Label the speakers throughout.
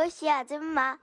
Speaker 1: 오시 아줌마.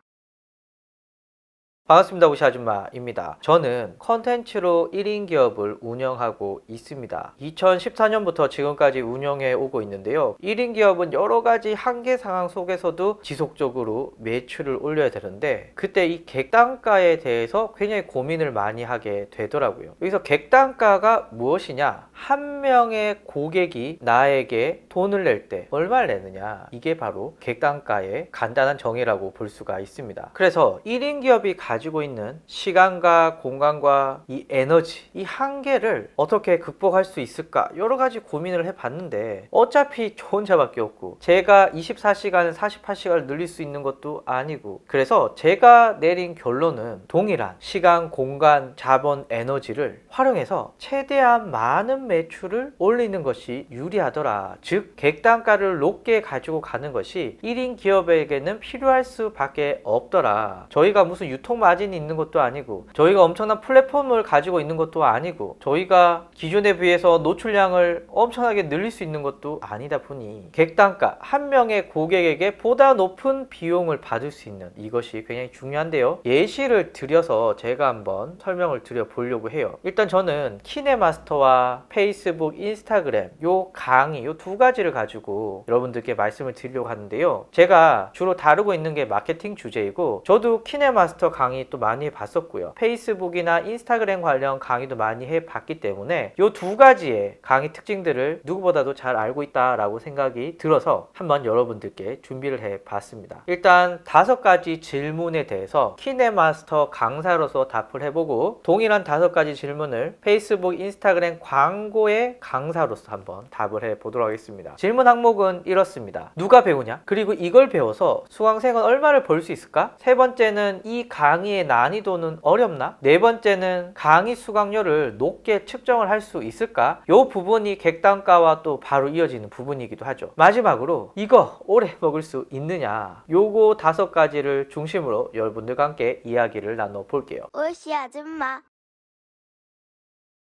Speaker 2: 반갑습니다. 오시 아줌마입니다. 저는 컨텐츠로 1인 기업을 운영하고 있습니다. 2014년부터 지금까지 운영해 오고 있는데요. 1인 기업은 여러 가지 한계 상황 속에서도 지속적으로 매출을 올려야 되는데 그때 이 객단가에 대해서 굉장히 고민을 많이 하게 되더라고요. 여기서 객단가가 무엇이냐? 한 명의 고객이 나에게 돈을 낼 때 얼마를 내느냐? 이게 바로 객단가의 간단한 정의라고 볼 수가 있습니다. 그래서 1인 기업이 가지고 있는 시간과 공간과 이 에너지, 이 한계를 어떻게 극복할 수 있을까? 여러 가지 고민을 해봤는데 어차피 저 혼자밖에 없고 제가 24시간을 48시간을 늘릴 수 있는 것도 아니고 그래서 제가 내린 결론은 동일한 시간, 공간, 자본, 에너지를 활용해서 최대한 많은 매출을 올리는 것이 유리하더라. 즉, 객단가를 높게 가지고 가는 것이 1인 기업에게는 필요할 수밖에 없더라. 저희가 무슨 유통 마진이 있는 것도 아니고 저희가 엄청난 플랫폼을 가지고 있는 것도 아니고 저희가 기존에 비해서 노출량을 엄청나게 늘릴 수 있는 것도 아니다 보니 객단가, 한 명의 고객에게 보다 높은 비용을 받을 수 있는 이것이 굉장히 중요한데요. 예시를 들여서 제가 한번 설명을 드려 보려고 해요. 일단 저는 키네마스터와 페이스북, 인스타그램 요 강의 요 두 가지를 가지고 여러분들께 말씀을 드리려고 하는데요. 제가 주로 다루고 있는 게 마케팅 주제이고 저도 키네마스터 강의 또 많이 해봤었고요. 페이스북이나 인스타그램 관련 강의도 많이 해봤기 때문에 요 두 가지의 강의 특징들을 누구보다도 잘 알고 있다라고 생각이 들어서 한번 여러분들께 준비를 해봤습니다. 일단 5가지 질문에 대해서 키네마스터 강사로서 답을 해보고 동일한 5가지 질문을 페이스북, 인스타그램 광고의 강사로서 한번 답을 해보도록 하겠습니다. 질문 항목은 이렇습니다. 누가 배우냐? 그리고 이걸 배워서 수강생은 얼마를 벌 수 있을까? 세 번째는 이 강의의 난이도는 어렵나? 네 번째는 강의 수강료를 높게 측정을 할 수 있을까? 이 부분이 객단가와 또 바로 이어지는 부분이기도 하죠. 마지막으로 이거 오래 먹을 수 있느냐? 요거 5가지를 중심으로 여러분들과 함께 이야기를 나눠볼게요.
Speaker 1: 오시 아줌마.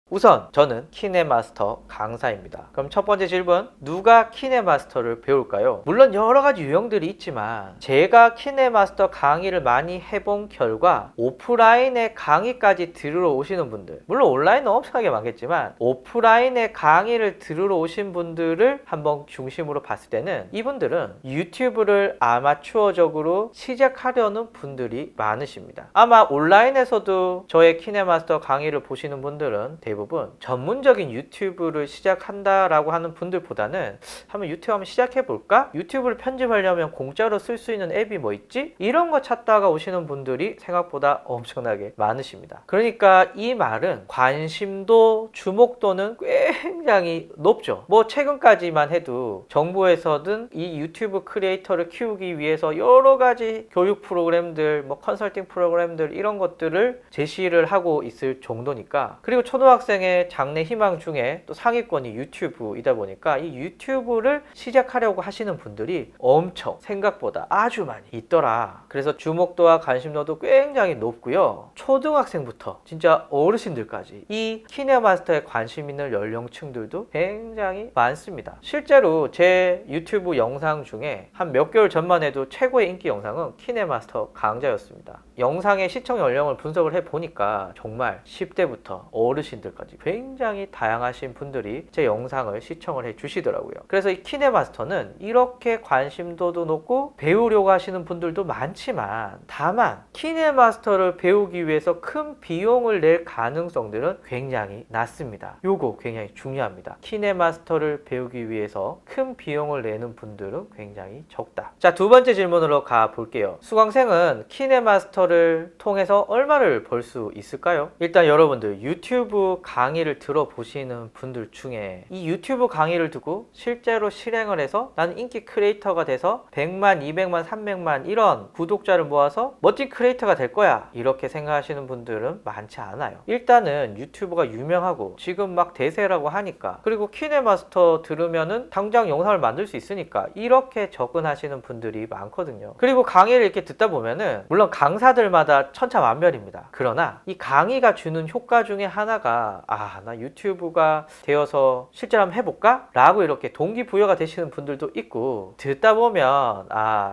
Speaker 2: 우선 저는 키네마스터 강사입니다. 그럼 첫 번째 질문, 누가 키네마스터를 배울까요? 물론 여러 가지 유형들이 있지만 제가 키네마스터 강의를 많이 해본 결과 오프라인의 강의까지 들으러 오시는 분들, 물론 온라인은 엄청나게 많겠지만 오프라인의 강의를 들으러 오신 분들을 한번 중심으로 봤을 때는 이분들은 유튜브를 아마추어적으로 시작하려는 분들이 많으십니다. 아마 온라인에서도 저의 키네마스터 강의를 보시는 분들은 대부분 전문적인 유튜브를 시작한다라고 하는 분들보다는 한번 유튜브 한번 시작해볼까? 유튜브를 편집하려면 공짜로 쓸 수 있는 앱이 뭐 있지? 이런 거 찾다가 오시는 분들이 생각보다 엄청나게 많으십니다. 그러니까 이 말은 관심도 주목도는 굉장히 높죠. 뭐 최근까지만 해도 정부에서든 이 유튜브 크리에이터를 키우기 위해서 여러 가지 교육 프로그램들, 뭐 컨설팅 프로그램들 이런 것들을 제시를 하고 있을 정도니까. 그리고 초등학생의 장래 희망 중에 또 상위권이 유튜브이다 보니까 이 유튜브를 시작하려고 하시는 분들이 엄청 생각보다 아주 많이 있더라. 그래서 주목도와 관심도도 굉장히 높고요. 초등학생부터 진짜 어르신들까지 이 키네마스터에 관심 있는 연령층들도 굉장히 많습니다. 실제로 제 유튜브 영상 중에 한 몇 개월 전만 해도 최고의 인기 영상은 키네마스터 강좌였습니다. 영상의 시청 연령을 분석을 해보니까 정말 10대부터 어르신들까지 굉장히 다양하신 분들이 제 영상을 시청을 해 주시더라고요. 그래서 이 키네마스터는 이렇게 관심도도 높고 배우려고 하시는 분들도 많지만 다만 키네마스터를 배우기 위해서 큰 비용을 낼 가능성들은 굉장히 낮습니다. 요거 굉장히 중요합니다. 키네마스터를 배우기 위해서 큰 비용을 내는 분들은 굉장히 적다. 자, 두 번째 질문으로 가 볼게요. 수강생은 키네마스터를 통해서 얼마를 벌 수 있을까요? 일단 여러분들 유튜브 강의를 들어보시는 분들 중에 이 유튜브 강의를 듣고 실제로 실행을 해서 나는 인기 크리에이터가 돼서 100만, 200만, 300만 이런 구독자를 모아서 멋진 크리에이터가 될 거야 이렇게 생각하시는 분들은 많지 않아요. 일단은 유튜브가 유명하고 지금 막 대세라고 하니까 그리고 키네마스터 들으면은 당장 영상을 만들 수 있으니까 이렇게 접근하시는 분들이 많거든요. 그리고 강의를 이렇게 듣다 보면은 물론 강사들마다 천차만별입니다. 그러나 이 강의가 주는 효과 중에 하나가 보니까 나 유튜브가 되어서 실제로 한번 해볼까? 라고 이렇게 동기부여가 되시는 분들도 있고, 듣다 보면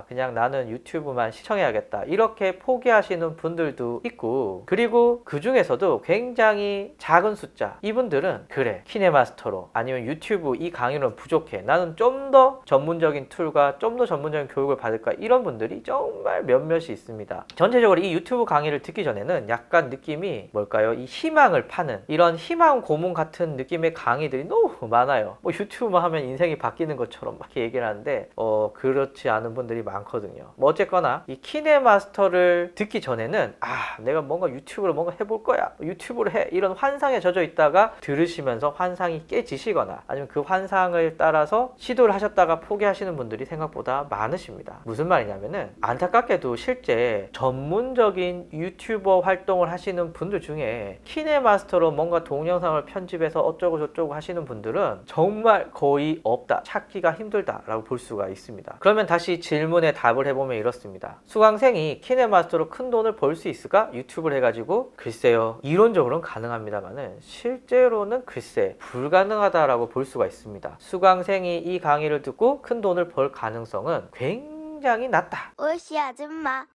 Speaker 2: 그냥 나는 유튜브만 시청해야겠다 이렇게 포기하시는 분들도 있고, 그리고 그 중에서도 굉장히 작은 숫자, 이분들은 그래 키네마스터로 아니면 유튜브 이 강의로는 부족해, 나는 좀 더 전문적인 툴과 좀 더 전문적인 교육을 받을까, 이런 분들이 정말 몇몇이 있습니다. 전체적으로 이 유튜브 강의를 듣기 전에는 약간 느낌이 뭘까요? 이 희망을 파는 이런 희망 고문 같은 느낌의 강의들이 너무 많아요. 뭐 유튜브만 하면 인생이 바뀌는 것처럼 막 얘기를 하는데 그렇지 않은 분들이 많거든요. 뭐 어쨌거나 이 키네마스터를 듣기 전에는 내가 뭔가 유튜브로 뭔가 해볼 거야, 유튜브로 해, 이런 환상에 젖어 있다가 들으시면서 환상이 깨지시거나 아니면 그 환상을 따라서 시도를 하셨다가 포기하시는 분들이 생각보다 많으십니다. 무슨 말이냐면은 안타깝게도 실제 전문적인 유튜버 활동을 하시는 분들 중에 키네마스터로 뭔가 동영상을 편집해서 어쩌고 저쩌고 하시는 분들은 정말 거의 없다, 찾기가 힘들다 라고 볼 수가 있습니다. 그러면 다시 질문에 답을 해보면 이렇습니다. 수강생이 키네마스터로 큰 돈을 벌 수 있을까? 유튜브를 해가지고 글쎄요, 이론적으로는 가능합니다만은 실제로는 글쎄 불가능하다라고 볼 수가 있습니다. 수강생이 이 강의를 듣고 큰 돈을 벌 가능성은 굉장히 낮다.
Speaker 1: 오시 아줌마.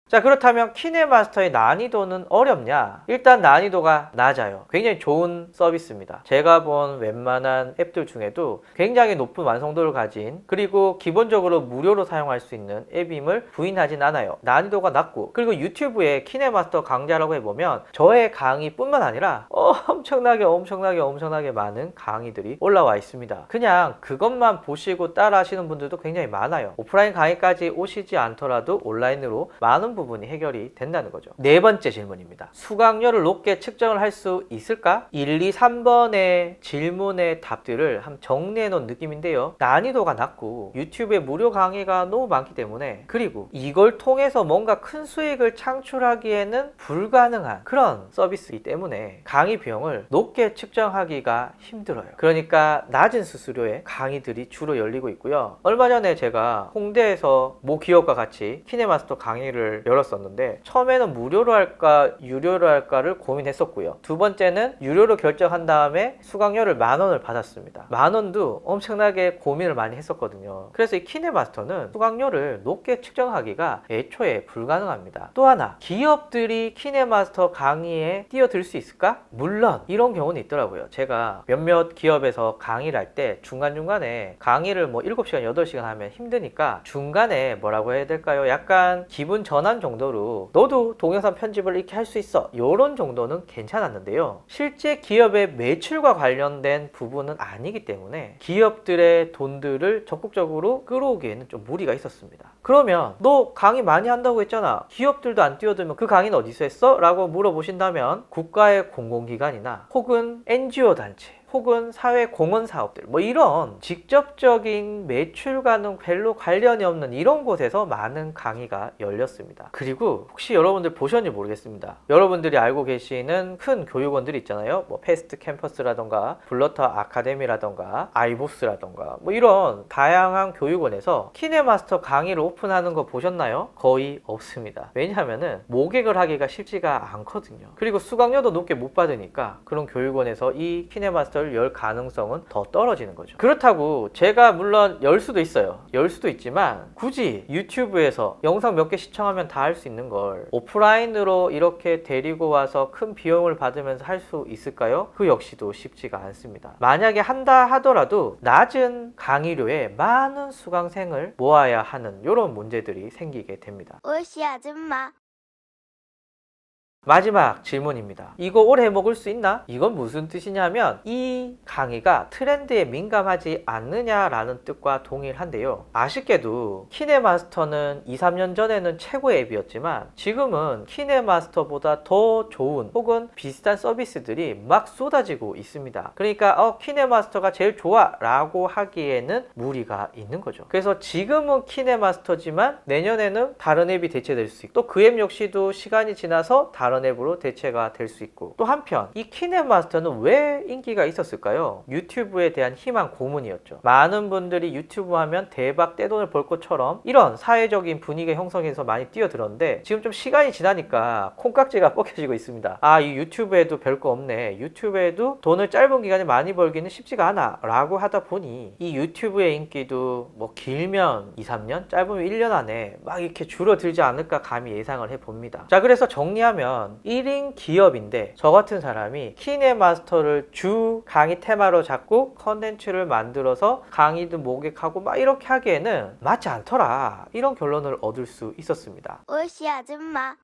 Speaker 2: 자, 그렇다면 키네마스터의 난이도는 어렵냐? 일단 난이도가 낮아요. 굉장히 좋은 서비스입니다. 제가 본 웬만한 앱들 중에도 굉장히 높은 완성도를 가진, 그리고 기본적으로 무료로 사용할 수 있는 앱임을 부인하진 않아요. 난이도가 낮고, 그리고 유튜브에 키네마스터 강좌라고 해보면 저의 강의뿐만 아니라 엄청나게 많은 강의들이 올라와 있습니다. 그냥 그것만 보시고 따라 하시는 분들도 굉장히 많아요. 오프라인 강의까지 오시지 않더라도 온라인으로 많은 부분이 해결이 된다는 거죠. 네 번째 질문입니다. 수강료를 높게 측정을 할 수 있을까? 1, 2, 3번의 질문의 답들을 한번 정리해 놓은 느낌인데요. 난이도가 낮고 유튜브에 무료 강의가 너무 많기 때문에, 그리고 이걸 통해서 뭔가 큰 수익을 창출하기에는 불가능한 그런 서비스이기 때문에 강의 비용을 높게 측정하기가 힘들어요. 그러니까 낮은 수수료의 강의들이 주로 열리고 있고요. 얼마 전에 제가 홍대에서 모 기업과 같이 키네마스터 강의를 열었었는데, 처음에는 무료로 할까 유료로 할까를 고민했었고요. 두 번째는 유료로 결정한 다음에 수강료를 10,000원을 받았습니다. 10,000원도 엄청나게 고민을 많이 했었거든요. 그래서 이 키네마스터는 수강료를 높게 측정하기가 애초에 불가능합니다. 또 하나, 기업들이 키네마스터 강의에 뛰어들 수 있을까? 물론 이런 경우는 있더라고요. 제가 몇몇 기업에서 강의를 할 때 중간중간에 강의를 7시간 8시간 하면 힘드니까 중간에 뭐라고 해야 될까요? 약간 기분 전환 정도로 너도 동영상 편집을 이렇게 할 수 있어, 요런 정도는 괜찮았는데요. 실제 기업의 매출과 관련된 부분은 아니기 때문에 기업들의 돈들을 적극적으로 끌어오기에는 좀 무리가 있었습니다. 그러면 너 강의 많이 한다고 했잖아, 기업들도 안 뛰어들면 그 강의는 어디서 했어? 라고 물어보신다면 국가의 공공기관이나 혹은 NGO 단체 혹은 사회 공헌 사업들, 이런 직접적인 매출과는 별로 관련이 없는 이런 곳에서 많은 강의가 열렸습니다. 그리고 혹시 여러분들 보셨는지 모르겠습니다. 여러분들이 알고 계시는 큰 교육원들이 있잖아요. 패스트 캠퍼스라던가 블러터 아카데미라던가 아이보스라던가 이런 다양한 교육원에서 키네마스터 강의를 오픈하는 거 보셨나요? 거의 없습니다. 왜냐하면은 모객을 하기가 쉽지가 않거든요. 그리고 수강료도 높게 못 받으니까 그런 교육원에서 이 키네마스터 열 가능성은 더 떨어지는 거죠. 그렇다고 제가 물론 열 수도 있어요. 열 수도 있지만 굳이 유튜브에서 영상 몇 개 시청하면 다 할 수 있는 걸 오프라인으로 이렇게 데리고 와서 큰 비용을 받으면서 할 수 있을까요? 그 역시도 쉽지가 않습니다. 만약에 한다 하더라도 낮은 강의료에 많은 수강생을 모아야 하는 이런 문제들이 생기게 됩니다.
Speaker 1: 오시 아줌마.
Speaker 2: 마지막 질문입니다. 이거 오래 먹을 수 있나? 이건 무슨 뜻이냐면 이 강의가 트렌드에 민감하지 않느냐라는 뜻과 동일한데요. 아쉽게도 키네마스터는 2, 3년 전에는 최고의 앱이었지만 지금은 키네마스터보다 더 좋은 혹은 비슷한 서비스들이 막 쏟아지고 있습니다. 그러니까 키네마스터가 제일 좋아 라고 하기에는 무리가 있는 거죠. 그래서 지금은 키네마스터지만 내년에는 다른 앱이 대체될 수 있고, 또 그 앱 역시도 시간이 지나서 다른 다른 앱으로 대체가 될 수 있고, 또 한편 이 키넷마스터는 왜 인기가 있었을까요? 유튜브에 대한 희망 고문이었죠. 많은 분들이 유튜브 하면 대박 떼돈을 벌 것처럼 이런 사회적인 분위기 형성에서 많이 뛰어들었는데, 지금 좀 시간이 지나니까 콩깍지가 벗겨지고 있습니다. 아, 이 유튜브에도 별거 없네, 유튜브에도 돈을 짧은 기간에 많이 벌기는 쉽지가 않아 라고 하다 보니 이 유튜브의 인기도 뭐 길면 2, 3년, 짧으면 1년 안에 막 이렇게 줄어들지 않을까 감히 예상을 해봅니다. 자, 그래서 정리하면 1인 기업인데 저 같은 사람이 키넷마스터를 주 강의 테마로 잡고 컨텐츠를 만들어서 강의도 모객하고 막 이렇게 하기에는 맞지 않더라, 이런 결론을 얻을 수 있었습니다.
Speaker 1: 오시 아줌마.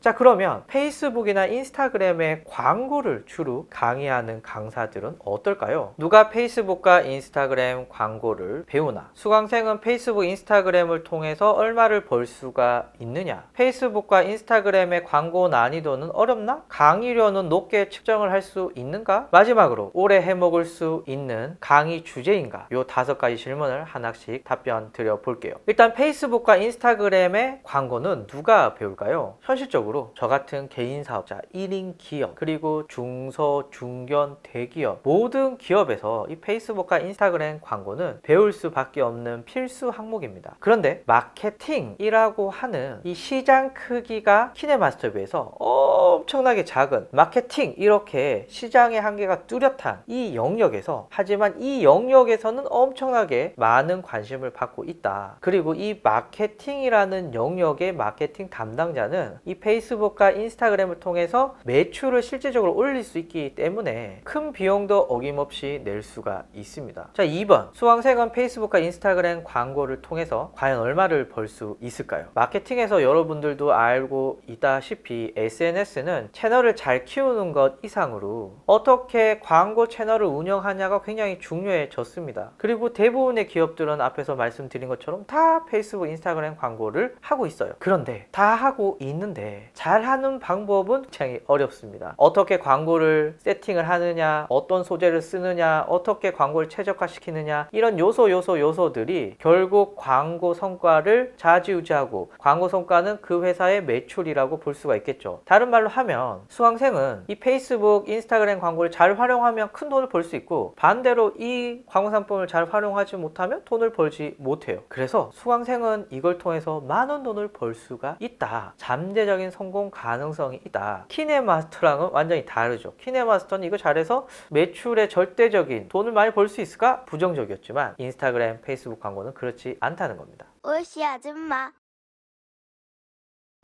Speaker 2: 자, 그러면 페이스북이나 인스타그램의 광고를 주로 강의하는 강사들은 어떨까요? 누가 페이스북과 인스타그램 광고를 배우나? 수강생은 페이스북, 인스타그램을 통해서 얼마를 벌 수가 있느냐? 페이스북과 인스타그램의 광고 난이도는 어렵나? 강의료는 높게 측정을 할 수 있는가? 마지막으로 오래 해먹을 수 있는 강의 주제인가? 요 5가지 질문을 하나씩 답변 드려 볼게요. 일단 페이스북과 인스타그램의 광고는 누가 배울까요? 현실적으로 저 같은 개인 사업자, 1인 기업, 그리고 중소, 중견, 대기업, 모든 기업에서 이 페이스북과 인스타그램 광고는 배울 수밖에 없는 필수 항목입니다. 그런데 마케팅이라고 하는 이 시장 크기가 키넷마스터에 비해서 엄청나게 작은 마케팅, 이렇게 시장의 한계가 뚜렷한 이 영역에서, 하지만 이 영역에서는 엄청나게 많은 관심을 받고 있다. 그리고 이 마케팅이라는 영역의 마케팅 담당자는 이 페이스북과 인스타그램을 통해서 매출을 실질적으로 올릴 수 있기 때문에 큰 비용도 어김없이 낼 수가 있습니다. 자, 2번, 수강생은 페이스북과 인스타그램 광고를 통해서 과연 얼마를 벌 수 있을까요? 마케팅에서 여러분들도 알고 있다시피 SNS는 채널을 잘 키우는 것 이상으로 어떻게 광고 채널을 운영하냐가 굉장히 중요해졌습니다. 그리고 대부분의 기업들은 앞에서 말씀드린 것처럼 다 페이스북, 인스타그램 광고를 하고 있어요. 그런데 다 하고 있는데 잘하는 방법은 굉장히 어렵습니다. 어떻게 광고를 세팅을 하느냐, 어떤 소재를 쓰느냐, 어떻게 광고를 최적화시키느냐, 이런 요소들이 결국 광고 성과를 좌지우지하고, 광고 성과는 그 회사의 매출이라고 볼 수가 있겠죠. 다른 말로 하면 수강생은 이 페이스북, 인스타그램 광고를 잘 활용하면 큰 돈을 벌 수 있고, 반대로 이 광고 상품을 잘 활용하지 못하면 돈을 벌지 못해요. 그래서 수강생은 이걸 통해서 많은 돈을 벌 수가 있다. 잠재적인 성공 가능성이 있다. 키넷마스터랑은 완전히 다르죠. 키넷마스터는 이거 잘해서 매출의 절대적인 돈을 많이 벌 수 있을까? 부정적이었지만 인스타그램, 페이스북 광고는 그렇지 않다는 겁니다.
Speaker 1: 오시 아줌마.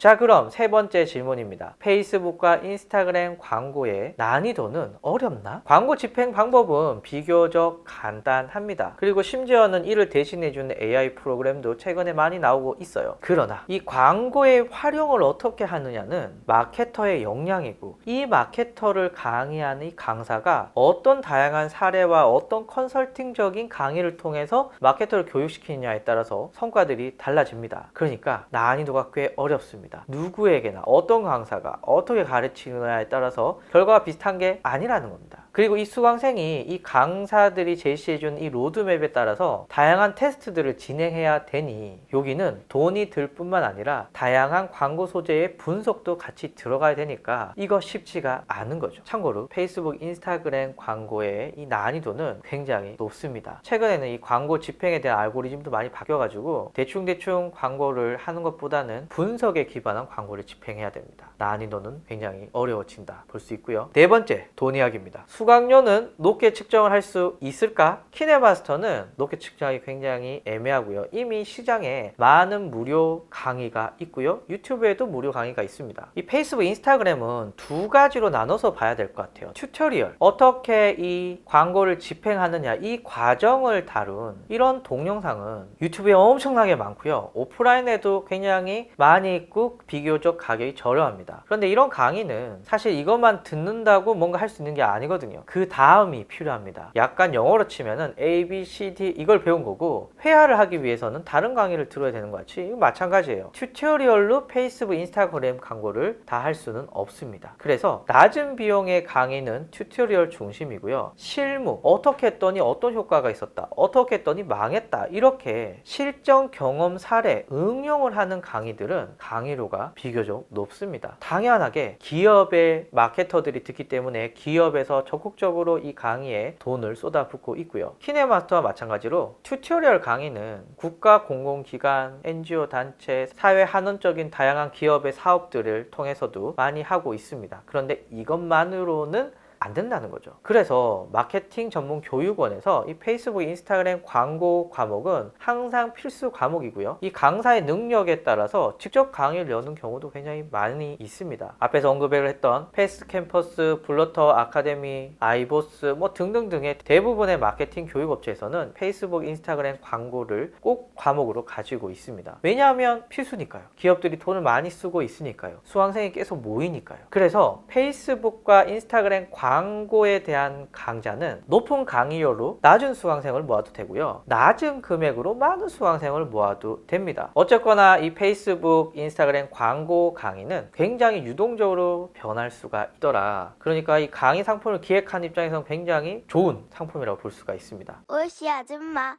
Speaker 2: 자, 그럼 3번째 질문입니다. 페이스북과 인스타그램 광고의 난이도는 어렵나? 광고 집행 방법은 비교적 간단합니다. 그리고 심지어는 이를 대신해주는 AI 프로그램도 최근에 많이 나오고 있어요. 그러나 이 광고의 활용을 어떻게 하느냐는 마케터의 역량이고, 이 마케터를 강의하는 이 강사가 어떤 다양한 사례와 어떤 컨설팅적인 강의를 통해서 마케터를 교육시키느냐에 따라서 성과들이 달라집니다. 그러니까 난이도가 꽤 어렵습니다. 누구에게나 어떤 강사가 어떻게 가르치느냐에 따라서 결과가 비슷한 게 아니라는 겁니다. 그리고 이 수강생이 이 강사들이 제시해준 이 로드맵에 따라서 다양한 테스트들을 진행해야 되니, 여기는 돈이 들 뿐만 아니라 다양한 광고 소재의 분석도 같이 들어가야 되니까 이거 쉽지가 않은 거죠. 참고로 페이스북, 인스타그램 광고의 이 난이도는 굉장히 높습니다. 최근에는 이 광고 집행에 대한 알고리즘도 많이 바뀌어가지고 대충 광고를 하는 것보다는 분석에 기반한 광고를 집행해야 됩니다. 난이도는 굉장히 어려워진다 볼 수 있고요. 4번째, 돈 이야기입니다. 수강료는 높게 측정을 할 수 있을까? 키넷마스터는 높게 측정하기 굉장히 애매하고요. 이미 시장에 많은 무료 강의가 있고요. 유튜브에도 무료 강의가 있습니다. 이 페이스북, 인스타그램은 2가지로 나눠서 봐야 될 것 같아요. 튜토리얼, 어떻게 이 광고를 집행하느냐, 이 과정을 다룬 이런 동영상은 유튜브에 엄청나게 많고요. 오프라인에도 굉장히 많이 있고 비교적 가격이 저렴합니다. 그런데 이런 강의는 사실 이것만 듣는다고 뭔가 할 수 있는 게 아니거든요. 있거든요. 그 다음이 필요합니다. 약간 영어로 치면은 A, B, C, D 이걸 배운 거고 회화를 하기 위해서는 다른 강의를 들어야 되는 것 같이 이거 마찬가지예요. 튜토리얼로 페이스북, 인스타그램 광고를 다 할 수는 없습니다. 그래서 낮은 비용의 강의는 튜토리얼 중심이고요. 실무, 어떻게 했더니 어떤 효과가 있었다, 어떻게 했더니 망했다, 이렇게 실전 경험 사례, 응용을 하는 강의들은 강의료가 비교적 높습니다. 당연하게 기업의 마케터들이 듣기 때문에 기업에서 적극적으로 이 강의에 돈을 쏟아붓고 있고요. 키네마스터와 마찬가지로 튜토리얼 강의는 국가, 공공기관, NGO 단체, 사회 한원적인 다양한 기업의 사업들을 통해서도 많이 하고 있습니다. 그런데 이것만으로는 안 된다는 거죠. 그래서 마케팅 전문 교육원에서 이 페이스북, 인스타그램 광고 과목은 항상 필수 과목이고요. 이 강사의 능력에 따라서 직접 강의를 여는 경우도 굉장히 많이 있습니다. 앞에서 언급을 했던 패스트 캠퍼스, 블러터 아카데미, 아이보스 뭐 등등등의 대부분의 마케팅 교육업체에서는 페이스북, 인스타그램 광고를 꼭 과목으로 가지고 있습니다. 왜냐하면 필수니까요. 기업들이 돈을 많이 쓰고 있으니까요. 수강생이 계속 모이니까요. 그래서 페이스북과 인스타그램 광고에 대한 강좌는 높은 강의료로 낮은 수강생을 모아도 되고요. 낮은 금액으로 많은 수강생을 모아도 됩니다. 어쨌거나 이 페이스북, 인스타그램 광고 강의는 굉장히 유동적으로 변할 수가 있더라. 그러니까 이 강의 상품을 기획한 입장에서는 굉장히 좋은 상품이라고 볼 수가 있습니다.
Speaker 1: 오시 아줌마.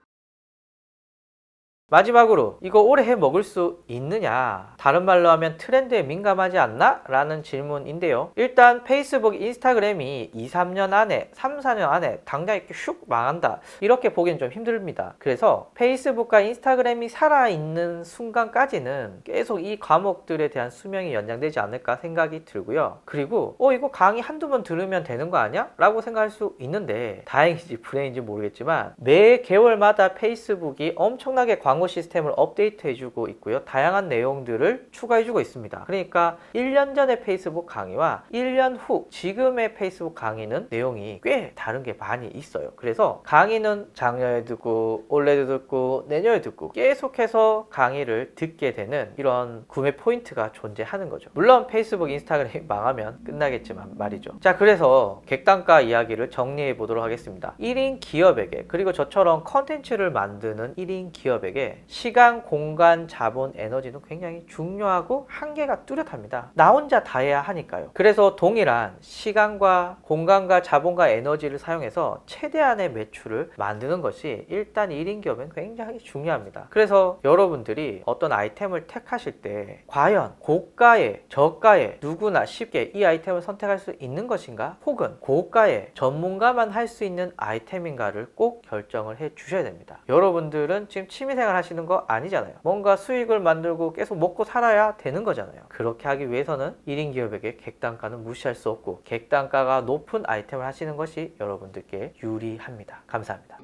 Speaker 2: 마지막으로 이거 오래 해 먹을 수 있느냐, 다른 말로 하면 트렌드에 민감하지 않나? 라는 질문인데요. 일단 페이스북, 인스타그램이 2, 3년 안에 3, 4년 안에 당장 이렇게 슉 망한다 이렇게 보기는 좀 힘듭니다. 그래서 페이스북과 인스타그램이 살아있는 순간까지는 계속 이 과목들에 대한 수명이 연장되지 않을까 생각이 들고요. 그리고 이거 강의 한두 번 들으면 되는 거 아니야? 라고 생각할 수 있는데 다행인지 불행인지 모르겠지만 매 개월마다 페이스북이 엄청나게 광고 시스템을 업데이트 해주고 있고요. 다양한 내용들을 추가해주고 있습니다. 그러니까 1년 전의 페이스북 강의와 1년 후 지금의 페이스북 강의는 내용이 꽤 다른 게 많이 있어요. 그래서 강의는 작년에 듣고 올해도 듣고 내년에 듣고 계속해서 강의를 듣게 되는 이런 구매 포인트가 존재하는 거죠. 물론 페이스북, 인스타그램이 망하면 끝나겠지만 말이죠. 자, 그래서 객단가 이야기를 정리해 보도록 하겠습니다. 1인 기업에게, 그리고 저처럼 컨텐츠를 만드는 1인 기업에게 시간, 공간, 자본, 에너지는 굉장히 중요하고 한계가 뚜렷합니다. 나 혼자 다 해야 하니까요. 그래서 동일한 시간과 공간과 자본과 에너지를 사용해서 최대한의 매출을 만드는 것이 일단 1인 기업은 굉장히 중요합니다. 그래서 여러분들이 어떤 아이템을 택하실 때 과연 고가에, 저가에 누구나 쉽게 이 아이템을 선택할 수 있는 것인가, 혹은 고가에 전문가만 할 수 있는 아이템인가를 꼭 결정을 해 주셔야 됩니다. 여러분들은 지금 취미생활 하시는 거 아니잖아요. 뭔가 수익을 만들고 계속 먹고 살아야 되는 거잖아요. 그렇게 하기 위해서는 1인 기업에게 객단가는 무시할 수 없고 객단가가 높은 아이템을 하시는 것이 여러분들께 유리합니다. 감사합니다.